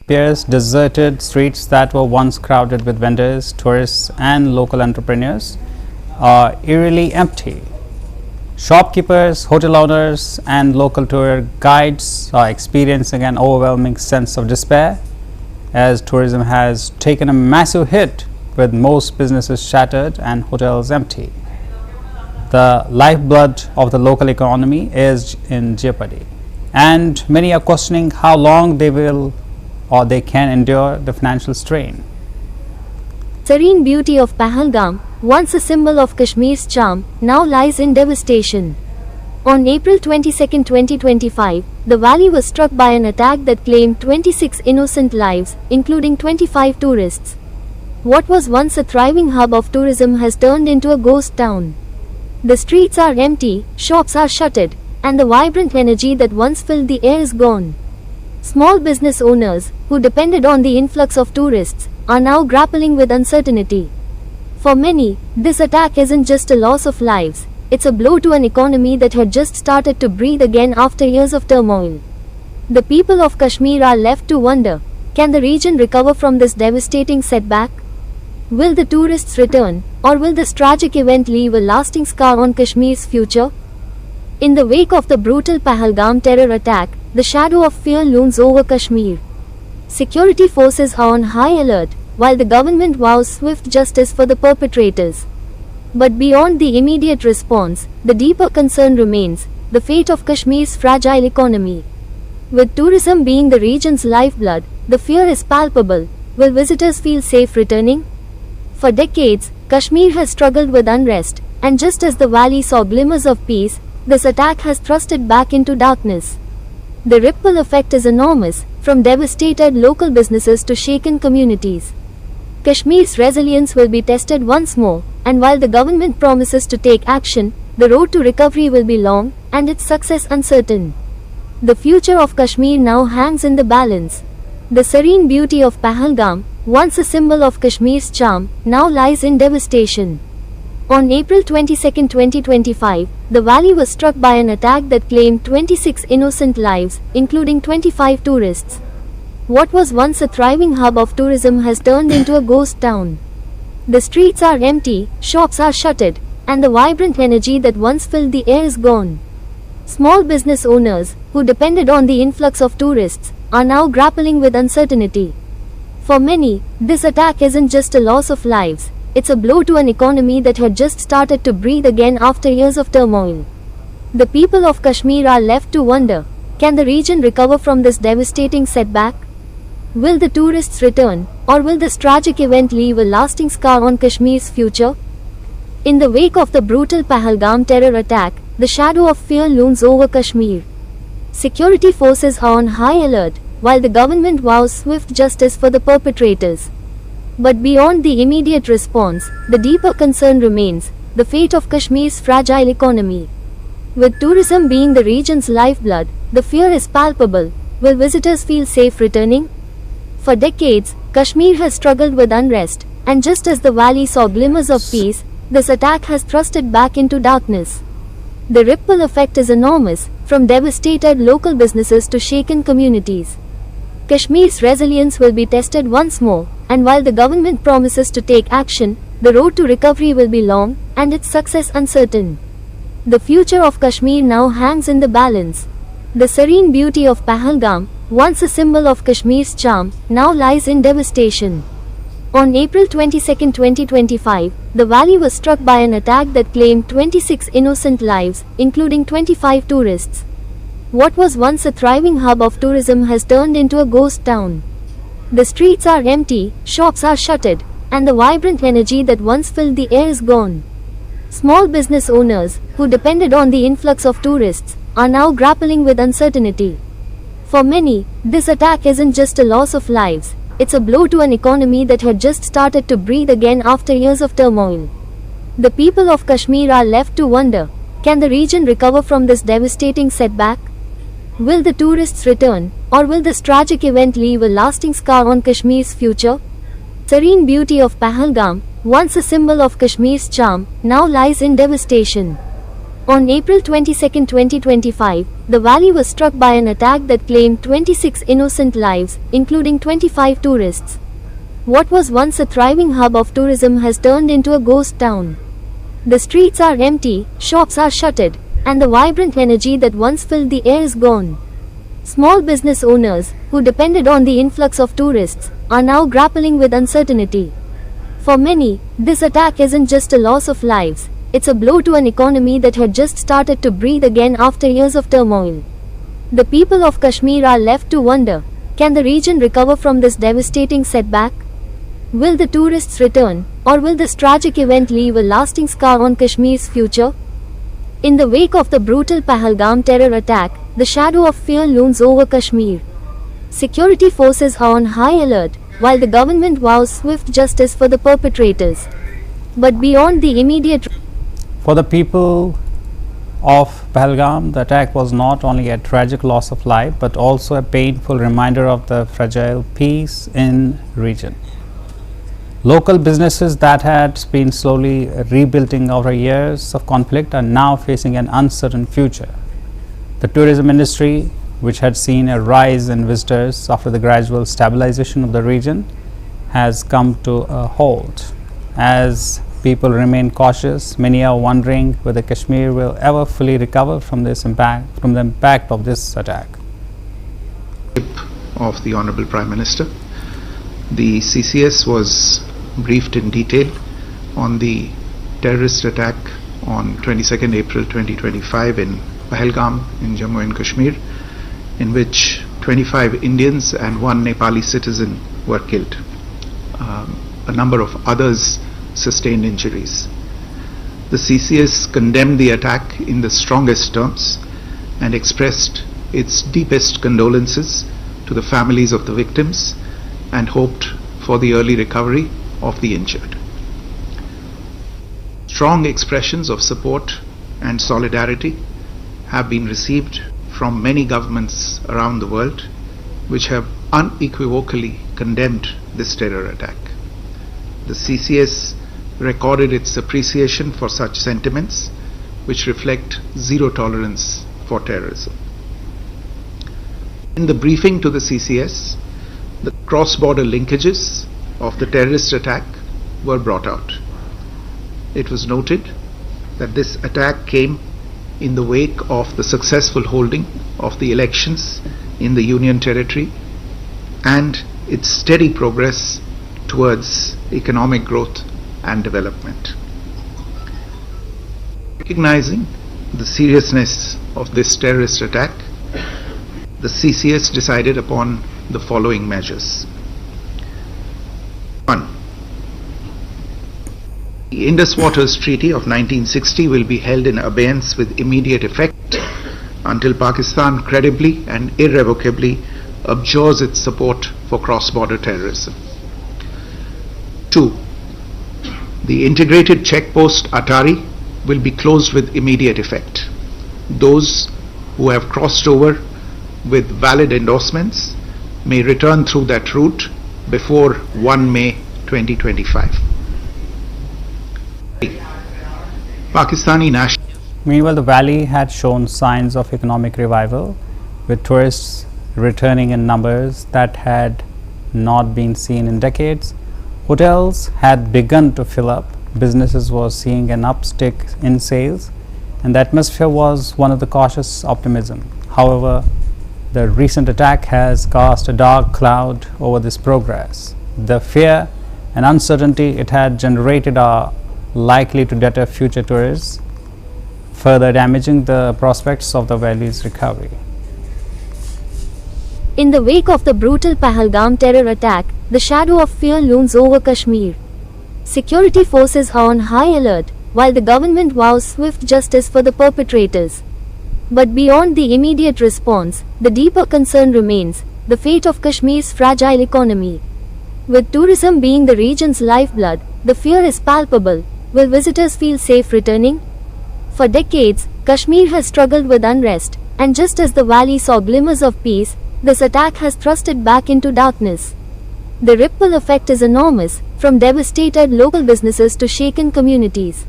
Appears deserted streets that were once crowded with vendors, tourists, and local entrepreneurs are eerily empty. Shopkeepers, hotel owners, and local tour guides are experiencing an overwhelming sense of despair as tourism has taken a massive hit, with most businesses shattered and hotels empty. The lifeblood of the local economy is in jeopardy, and many are questioning how long they will or they can endure the financial strain. Serene beauty of Pahalgam, once a symbol of Kashmir's charm, now lies in devastation. On April 22, 2025, the valley was struck by an attack that claimed 26 innocent lives, including 25 tourists. What was once a thriving hub of tourism has turned into a ghost town. The streets are empty, shops are shuttered, and the vibrant energy that once filled the air is gone. Small business owners, who depended on the influx of tourists, are now grappling with uncertainty. For many, this attack isn't just a loss of lives, it's a blow to an economy that had just started to breathe again after years of turmoil. The people of Kashmir are left to wonder, can the region recover from this devastating setback? Will the tourists return, or will this tragic event leave a lasting scar on Kashmir's future? In the wake of the brutal Pahalgam terror attack, the shadow of fear looms over Kashmir. Security forces are on high alert, while the government vows swift justice for the perpetrators. But beyond the immediate response, the deeper concern remains, the fate of Kashmir's fragile economy. With tourism being the region's lifeblood, the fear is palpable. Will visitors feel safe returning? For decades, Kashmir has struggled with unrest, and just as the valley saw glimmers of peace, this attack has thrust it back into darkness. The ripple effect is enormous, from devastated local businesses to shaken communities. Kashmir's resilience will be tested once more, and while the government promises to take action, the road to recovery will be long, and its success uncertain. The future of Kashmir now hangs in the balance. The serene beauty of Pahalgam, once a symbol of Kashmir's charm, now lies in devastation. On April 22, 2025, the valley was struck by an attack that claimed 26 innocent lives, including 25 tourists. What was once a thriving hub of tourism has turned into a ghost town. The streets are empty, shops are shuttered, and the vibrant energy that once filled the air is gone. Small business owners, who depended on the influx of tourists, are now grappling with uncertainty. For many, this attack isn't just a loss of lives, it's a blow to an economy that had just started to breathe again after years of turmoil. The people of Kashmir are left to wonder, can the region recover from this devastating setback? Will the tourists return, or will this tragic event leave a lasting scar on Kashmir's future? In the wake of the brutal Pahalgam terror attack, the shadow of fear looms over Kashmir. Security forces are on high alert, while the government vows swift justice for the perpetrators. But beyond the immediate response, the deeper concern remains, the fate of Kashmir's fragile economy. With tourism being the region's lifeblood, the fear is palpable. Will visitors feel safe returning? For decades, Kashmir has struggled with unrest, and just as the valley saw glimmers of peace, this attack has thrust it back into darkness. The ripple effect is enormous, from devastated local businesses to shaken communities. Kashmir's resilience will be tested once more, and while the government promises to take action, the road to recovery will be long, and its success uncertain. The future of Kashmir now hangs in the balance. The serene beauty of Pahalgam, once a symbol of Kashmir's charm, now lies in devastation. On April 22, 2025, the valley was struck by an attack that claimed 26 innocent lives, including 25 tourists. What was once a thriving hub of tourism has turned into a ghost town. The streets are empty, shops are shuttered, and the vibrant energy that once filled the air is gone. Small business owners, who depended on the influx of tourists, are now grappling with uncertainty. For many, this attack isn't just a loss of lives, it's a blow to an economy that had just started to breathe again after years of turmoil. The people of Kashmir are left to wonder, can the region recover from this devastating setback? Will the tourists return, or will this tragic event leave a lasting scar on Kashmir's future? Serene beauty of Pahalgam, once a symbol of Kashmir's charm, now lies in devastation. On April 22, 2025, the valley was struck by an attack that claimed 26 innocent lives, including 25 tourists. What was once a thriving hub of tourism has turned into a ghost town. The streets are empty, shops are shuttered, and the vibrant energy that once filled the air is gone. Small business owners, who depended on the influx of tourists, are now grappling with uncertainty. For many, this attack isn't just a loss of lives, it's a blow to an economy that had just started to breathe again after years of turmoil. The people of Kashmir are left to wonder, can the region recover from this devastating setback? Will the tourists return, or will this tragic event leave a lasting scar on Kashmir's future? In the wake of the brutal Pahalgam terror attack, the shadow of fear looms over Kashmir. Security forces are on high alert, while the government vows swift justice for the perpetrators. But beyond the immediate... For the people of Pahalgam, the attack was not only a tragic loss of life, but also a painful reminder of the fragile peace in region. Local businesses that had been slowly rebuilding over years of conflict are now facing an uncertain future. The tourism industry, which had seen a rise in visitors after the gradual stabilization of the region, has come to a halt. As people remain cautious, many are wondering whether Kashmir will ever fully recover from the impact of this attack. Of the Honorable Prime Minister, the CCS was briefed in detail on the terrorist attack on 22nd April 2025 in Pahalgam in Jammu and Kashmir, in which 25 Indians and 1 Nepali citizen were killed. A number of others sustained injuries. The CCS condemned the attack in the strongest terms and expressed its deepest condolences to the families of the victims and hoped for the early recovery of the injured. Strong expressions of support and solidarity have been received from many governments around the world, which have unequivocally condemned this terror attack. The CCS recorded its appreciation for such sentiments, which reflect zero tolerance for terrorism. In the briefing to the CCS, the cross-border linkages of the terrorist attack were brought out. It was noted that this attack came in the wake of the successful holding of the elections in the Union Territory and its steady progress towards economic growth and development. Recognizing the seriousness of this terrorist attack, the CCS decided upon the following measures. 1. The Indus Waters Treaty of 1960 will be held in abeyance with immediate effect until Pakistan credibly and irrevocably abjures its support for cross-border terrorism. 2. The integrated checkpost Atari will be closed with immediate effect. Those who have crossed over with valid endorsements may return through that route before 1 May 2025. Pakistani national. Meanwhile, the valley had shown signs of economic revival, with tourists returning in numbers that had not been seen in decades. Hotels had begun to fill up, businesses were seeing an uptick in sales, and the atmosphere was one of the cautious optimism. However, the recent attack has cast a dark cloud over this progress. The fear and uncertainty it had generated are likely to deter future tourists, further damaging the prospects of the valley's recovery. In the wake of the brutal Pahalgam terror attack, the shadow of fear looms over Kashmir. Security forces are on high alert, while the government vows swift justice for the perpetrators. But beyond the immediate response, the deeper concern remains the fate of Kashmir's fragile economy. With tourism being the region's lifeblood, the fear is palpable. Will visitors feel safe returning? For decades, Kashmir has struggled with unrest, and just as the valley saw glimmers of peace, this attack has thrust it back into darkness. The ripple effect is enormous, from devastated local businesses to shaken communities.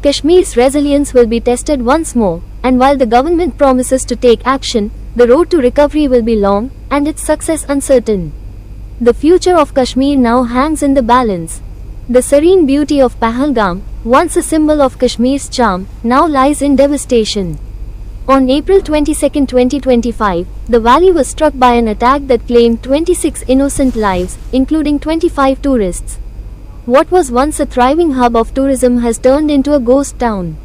Kashmir's resilience will be tested once more, and while the government promises to take action, the road to recovery will be long, and its success uncertain. The future of Kashmir now hangs in the balance. The serene beauty of Pahalgam, once a symbol of Kashmir's charm, now lies in devastation. On April 22, 2025, the valley was struck by an attack that claimed 26 innocent lives, including 25 tourists. What was once a thriving hub of tourism has turned into a ghost town.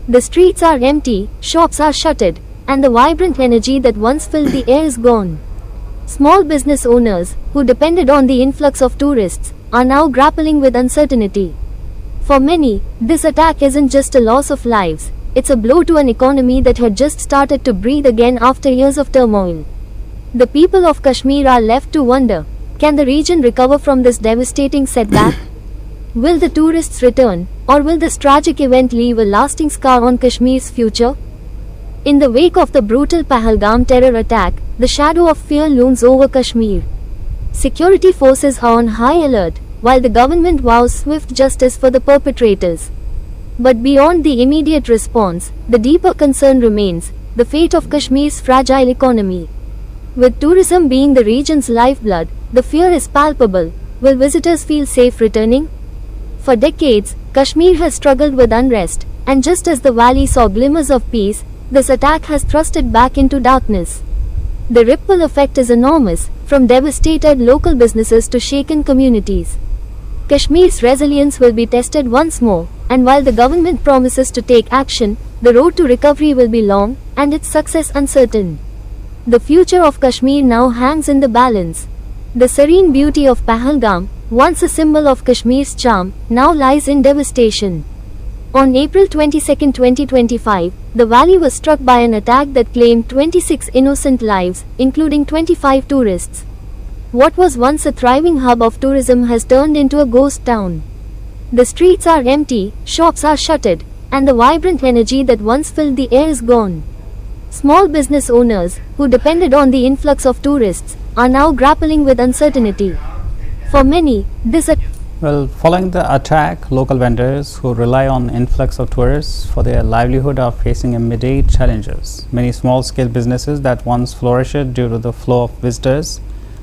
The streets are empty, shops are shuttered, and the vibrant energy that once filled the air is gone. Small business owners, who depended on the influx of tourists, are now grappling with uncertainty. For many, this attack isn't just a loss of lives, it's a blow to an economy that had just started to breathe again after years of turmoil. The people of Kashmir are left to wonder, can the region recover from this devastating setback? Will the tourists return, or will this tragic event leave a lasting scar on Kashmir's future? In the wake of the brutal Pahalgam terror attack, the shadow of fear looms over Kashmir. Security forces are on high alert, while the government vows swift justice for the perpetrators. But beyond the immediate response, the deeper concern remains, the fate of Kashmir's fragile economy. With tourism being the region's lifeblood, the fear is palpable. Will visitors feel safe returning? For decades, Kashmir has struggled with unrest, and just as the valley saw glimmers of peace, this attack has thrust it back into darkness. The ripple effect is enormous, from devastated local businesses to shaken communities. Kashmir's resilience will be tested once more, and while the government promises to take action, the road to recovery will be long, and its success uncertain. The future of Kashmir now hangs in the balance. The serene beauty of Pahalgam, once a symbol of Kashmir's charm, now lies in devastation. On April 22, 2025, the valley was struck by an attack that claimed 26 innocent lives, including 25 tourists. What was once a thriving hub of tourism has turned into a ghost town. The streets are empty, shops are shuttered, and the vibrant energy that once filled the air is gone. Small business owners, who depended on the influx of tourists, are now grappling with uncertainty. For many, Following the attack, local vendors who rely on influx of tourists for their livelihood are facing immediate challenges. Many small-scale businesses that once flourished due to the flow of visitors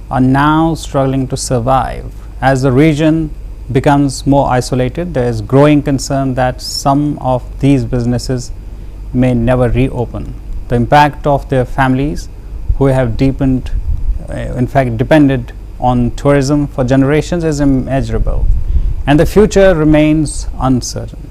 are now struggling to survive. As the region becomes more isolated, there is growing concern that some of these businesses may never reopen. The impact of their families, who have depended on tourism for generations, is immeasurable, and the future remains uncertain.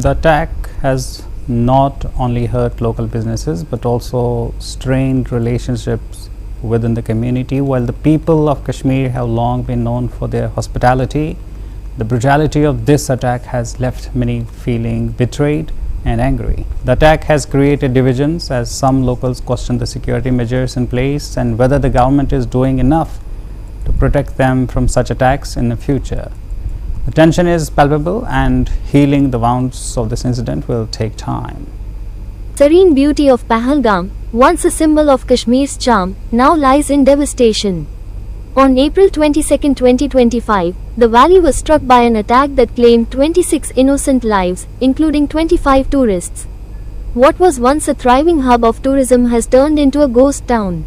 The attack has not only hurt local businesses but also strained relationships within the community. While the people of Kashmir have long been known for their hospitality, the brutality of this attack has left many feeling betrayed and angry. The attack has created divisions as some locals question the security measures in place and whether the government is doing enough to protect them from such attacks in the future. The tension is palpable and healing the wounds of this incident will take time. Serene beauty of Pahalgam, once a symbol of Kashmir's charm, now lies in devastation. On April 22, 2025, the valley was struck by an attack that claimed 26 innocent lives, including 25 tourists. What was once a thriving hub of tourism has turned into a ghost town.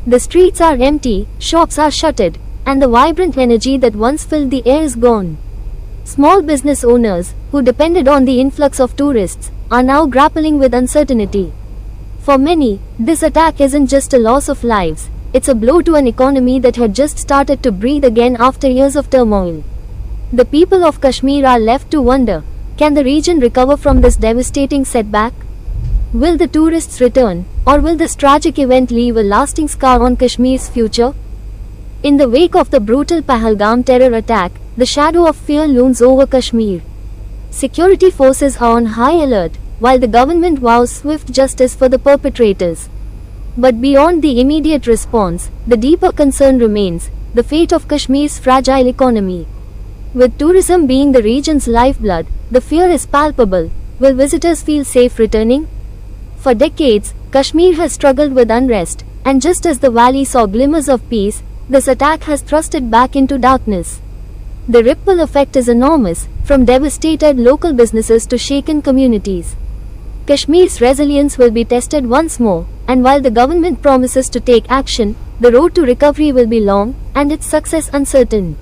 The streets are empty, shops are shuttered, and the vibrant energy that once filled the air is gone. Small business owners, who depended on the influx of tourists, are now grappling with uncertainty. For many, this attack isn't just a loss of lives, it's a blow to an economy that had just started to breathe again after years of turmoil. The people of Kashmir are left to wonder, can the region recover from this devastating setback? Will the tourists return, or will this tragic event leave a lasting scar on Kashmir's future? In the wake of the brutal Pahalgam terror attack, the shadow of fear looms over Kashmir. Security forces are on high alert, while the government vows swift justice for the perpetrators. But beyond the immediate response, the deeper concern remains, the fate of Kashmir's fragile economy. With tourism being the region's lifeblood, the fear is palpable. Will visitors feel safe returning? For decades, Kashmir has struggled with unrest, and just as the valley saw glimmers of peace, this attack has thrust it back into darkness. The ripple effect is enormous, from devastated local businesses to shaken communities. Kashmir's resilience will be tested once more, and while the government promises to take action, the road to recovery will be long, and its success uncertain.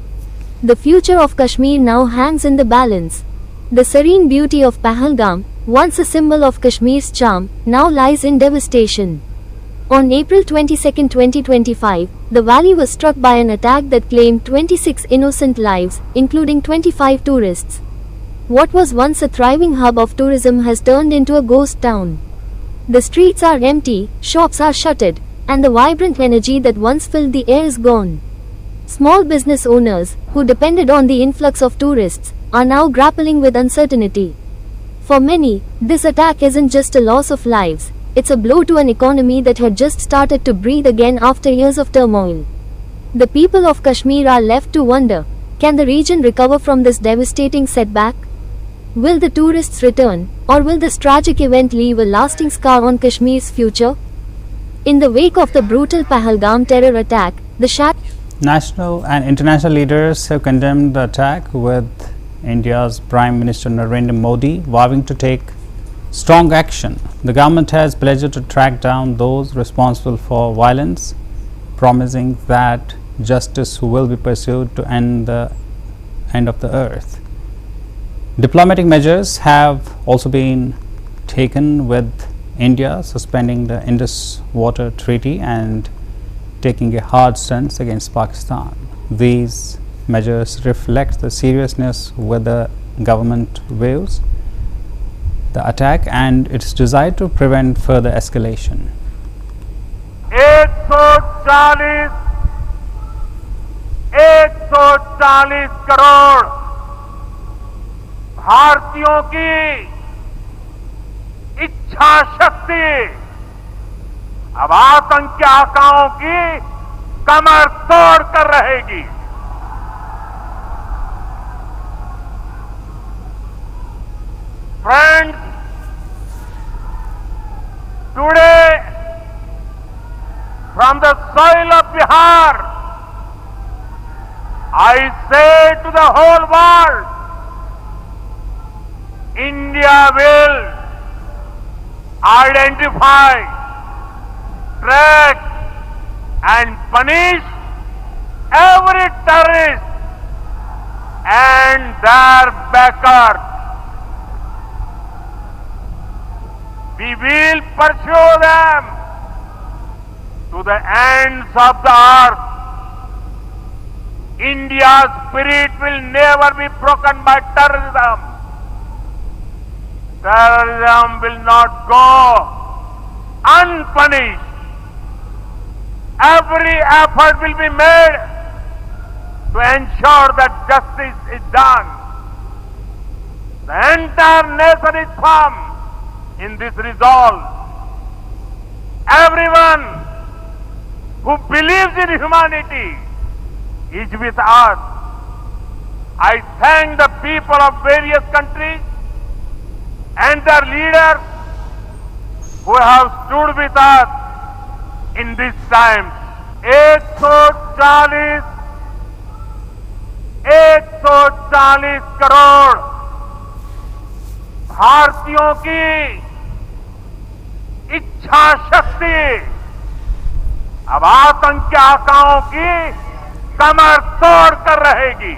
The future of Kashmir now hangs in the balance. The serene beauty of Pahalgam, once a symbol of Kashmir's charm, now lies in devastation. On April 22, 2025, the valley was struck by an attack that claimed 26 innocent lives, including 25 tourists. What was once a thriving hub of tourism has turned into a ghost town. The streets are empty, shops are shuttered, and the vibrant energy that once filled the air is gone. Small business owners, who depended on the influx of tourists, are now grappling with uncertainty. For many, this attack isn't just a loss of lives, it's a blow to an economy that had just started to breathe again after years of turmoil. The people of Kashmir are left to wonder, can the region recover from this devastating setback? Will the tourists return, or will this tragic event leave a lasting scar on Kashmir's future? In the wake of the brutal Pahalgam terror attack, the National and international leaders have condemned the attack, with India's Prime Minister Narendra Modi vowing to take strong action. The government has pledged to track down those responsible for violence, promising that justice will be pursued to end the end of the earth. Diplomatic measures have also been taken, with India suspending the Indus Water Treaty and taking a hard stance against Pakistan. These measures reflect the seriousness with the government views the attack and its desire to prevent further escalation. 140 crore भारतीयों की इच्छा शक्ति अब आतंकी आकाओं की कमर तोड़ कर रहेगी। Friends, today from the soil of Bihar, I say to the whole world, India will identify, track and punish every terrorist and their backers. We will pursue them to the ends of the earth. India's spirit will never be broken by terrorism. terrorism will not go unpunished. Every effort will be made to ensure that justice is done. The entire nation is firm in this resolve. Everyone who believes in humanity is with us. I thank the people of various countries and their leaders who have stood with us in these times. 140 crore भारतीयों की इच्छा शक्ति अब आतंक के आकाओं की कमर तोड़ कर रहेगी.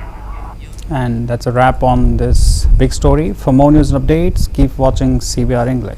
And that's a wrap on this big story. For more news and updates, keep watching CBR English.